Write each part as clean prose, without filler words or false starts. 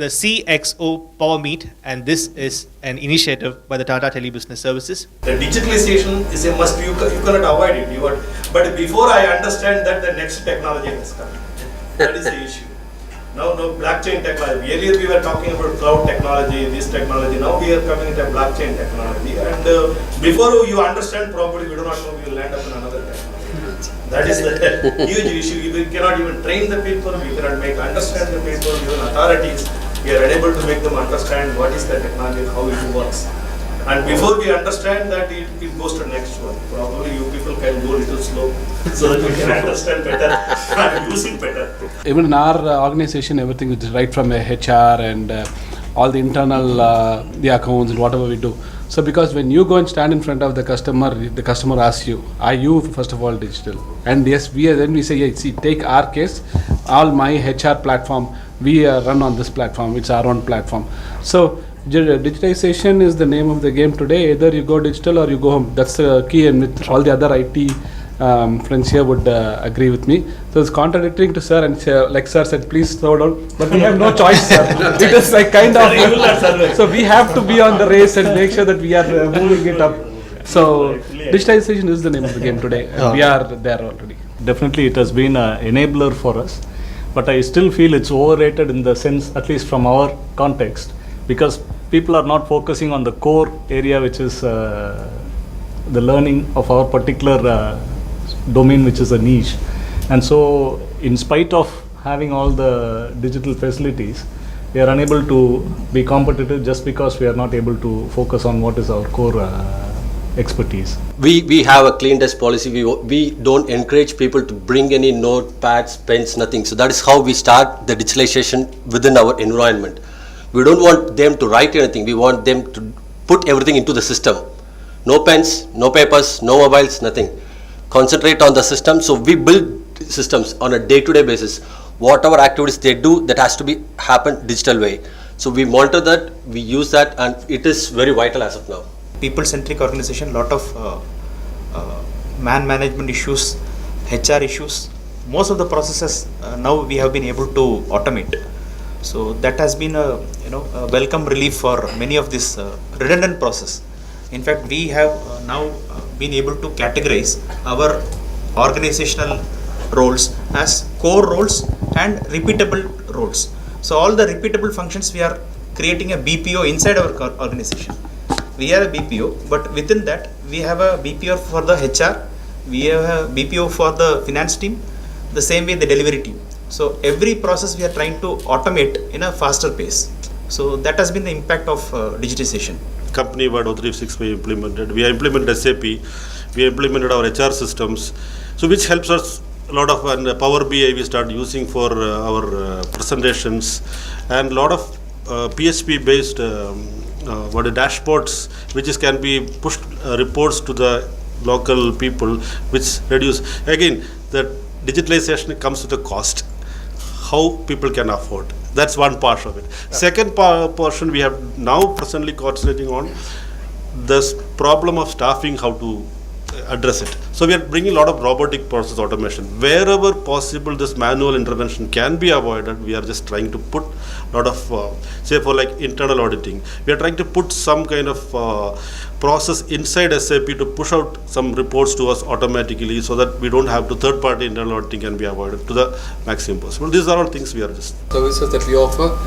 the CXO Power Meet, and this is an initiative by the Tata Telebusiness Services. The digitalization is a must. You cannot avoid it. But before I understand that, the next technology has come. That is the issue. Now, blockchain technology. Earlier we were talking about cloud technology, this technology. Now we are coming into blockchain technology. And before you understand properly, we do not know we will land up in another technology. That is the huge issue. We cannot even train the people. We cannot make understand the people. Even authorities, we are unable to make them understand what is the technology, how it works. And before we understand that, it goes to next one. Probably you people can go a little slow so that we can understand better and use it better. Even in our organization, everything is right from HR and all the internal the accounts and whatever we do. So because when you go and stand in front of the customer asks you, are you first of all digital? And yes, then we say, yeah, see, take our case, all my HR platform, we run on this platform, it's our own platform. So digitization is the name of the game today. Either you go digital or you go home. That's the key, and with all the other IT friends here would agree with me. So it's contradicting to sir, and like sir said, please slow down. But we have no choice, sir. It is like kind of so we have to be on the race and make sure that we are moving it up. So digitization is the name of the game today, and we are there already. Definitely, it has been an enabler for us, but I still feel it's overrated in the sense, at least from our context, because people are not focusing on the core area, which is the learning of our particular domain, which is a niche. And so in spite of having all the digital facilities, we are unable to be competitive just because we are not able to focus on what is our core expertise. We have a clean desk policy. We don't encourage people to bring any notepads, pens, nothing. So that is how we start the digitalization within our environment. We don't want them to write anything. We want them to put everything into the system. No pens, no papers, no mobiles, nothing. Concentrate on the system. So we build systems on a day-to-day basis. Whatever activities they do, that has to be happen digital way. So we monitor that, we use that, and it is very vital as of now. People-centric organization, lot of man management issues, HR issues. Most of the processes now we have been able to automate. So that has been a welcome relief for many of this redundant process. In fact, we have now been able to categorize our organizational roles as core roles and repeatable roles. So all the repeatable functions, we are creating a BPO inside our organization. We are a BPO, but within that we have a BPO for the HR, we have a BPO for the finance team, the same way the delivery team. So every process we are trying to automate in a faster pace. So that has been the impact of digitization. Company wide 0365 we implemented. We implemented SAP. We implemented our HR systems. So which helps us a lot of, and Power BI we start using for our presentations, and a lot of PHP based dashboards which can be pushed reports to the local people, which reduce. Again, the digitalization comes with a cost. How people can afford. That's one part of it. Second portion we have now presently concentrating on this problem of staffing, how to address it. So we are bringing a lot of robotic process automation. Wherever possible, this manual intervention can be avoided. We are just trying to put a lot of, say for like internal auditing, we are trying to put some kind of process inside SAP to push out some reports to us automatically, so that we don't have to third-party internal auditing can be avoided to the maximum possible. These are all things we are just. Services that we offer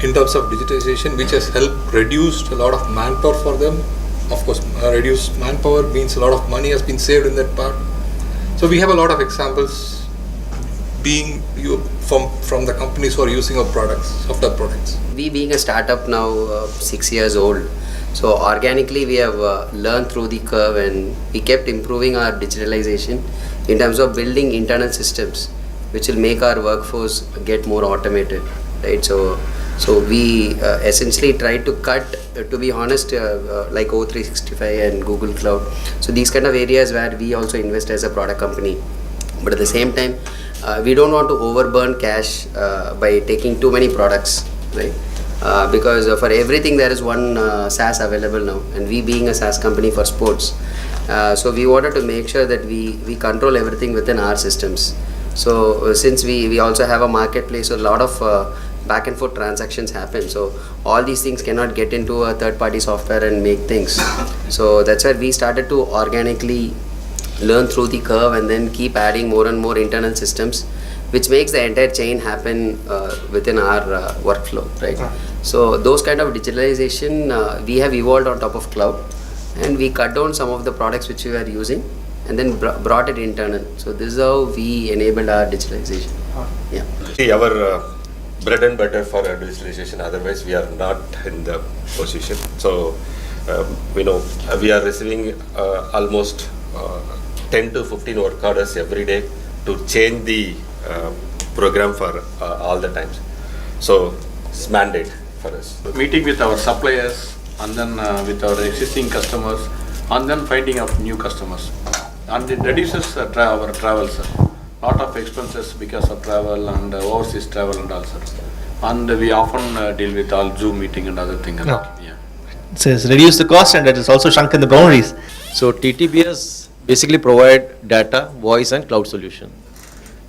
in terms of digitization, which has helped reduce a lot of manpower for them. Of course, reduced manpower means a lot of money has been saved in that part. So we have a lot of examples being from the companies who are using our products, software products. We being a startup now 6 years old, so organically we have learned through the curve, and we kept improving our digitalization in terms of building internal systems which will make our workforce get more automated, right? So we essentially try to cut, to be honest, like O365 and Google Cloud. So these kind of areas where we also invest as a product company. But at the same time, we don't want to overburn cash by taking too many products, right? Because for everything there is one SaaS available now, and we being a SaaS company for sports, so we wanted to make sure that we control everything within our systems. So since we also have a marketplace, so a lot of back and forth transactions happen. So all these things cannot get into a third party software and make things. So that's where we started to organically learn through the curve and then keep adding more and more internal systems, which makes the entire chain happen within our workflow, right? So those kind of digitalization we have evolved on top of cloud, and we cut down some of the products which we were using and then brought it internal. So this is how we enabled our digitalization. Yeah. See, our bread and butter for digitalization, otherwise we are not in the position. So we know we are receiving almost 10 to 15 work orders every day to change the program for all the times. So it's mandate for us. Meeting with our suppliers and then with our existing customers and then finding out new customers. And it reduces our travel, sir. Lot of expenses because of travel and overseas travel and all, sir. And we often deal with all Zoom meeting and other things. No. Yeah. It says reduce the cost, and that is also shrunken the boundaries. So TTBS basically provide data, voice and cloud solution.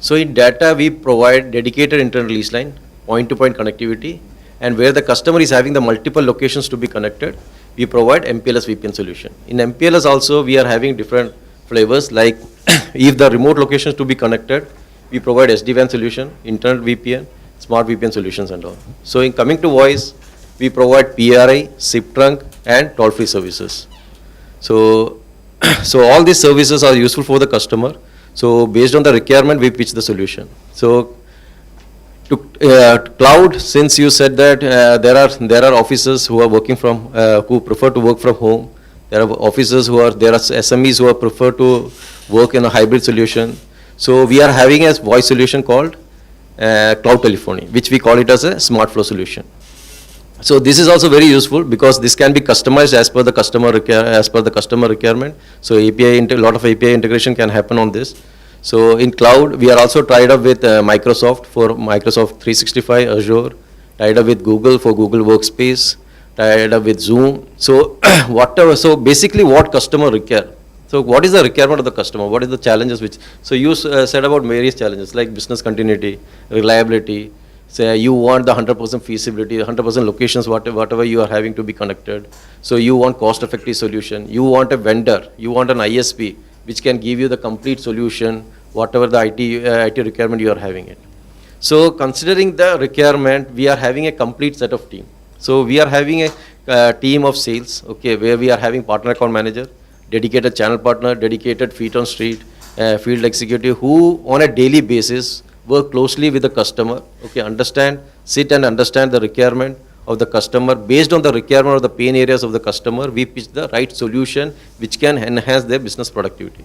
So in data we provide dedicated internal lease line, point-to-point connectivity, and where the customer is having the multiple locations to be connected, we provide MPLS VPN solution. In MPLS also we are having different flavors, like if the remote locations to be connected, we provide SD-WAN solution, internal VPN, smart VPN solutions and all. So in coming to voice, we provide PRI, SIP trunk and toll-free services. So all these services are useful for the customer. So based on the requirement, we pitch the solution. So to cloud, since you said that there are officers who are working from, who prefer to work from home. There are officers there are SMEs who are prefer to work in a hybrid solution. So we are having a voice solution called cloud telephony, which we call it as a smart flow solution. So this is also very useful because this can be customized as per the customer requirement. So a lot of API integration can happen on this. So in cloud, we are also tied up with Microsoft for Microsoft 365, Azure, tied up with Google for Google Workspace, tied up with Zoom. So so basically what customer require. So what is the requirement of the customer? What is the challenges which, so you said about various challenges like business continuity, reliability, say you want the 100% feasibility, 100% locations, whatever you are having to be connected. So you want cost-effective solution. You want a vendor. You want an ISP which can give you the complete solution, whatever the IT requirement you are having it. So considering the requirement, we are having a complete set of team. So we are having a team of sales, okay, where we are having partner account manager, dedicated channel partner, dedicated feet on street, field executive who on a daily basis work closely with the customer, okay, sit and understand the requirement of the customer. Based on the requirement of the pain areas of the customer, we pitch the right solution which can enhance their business productivity.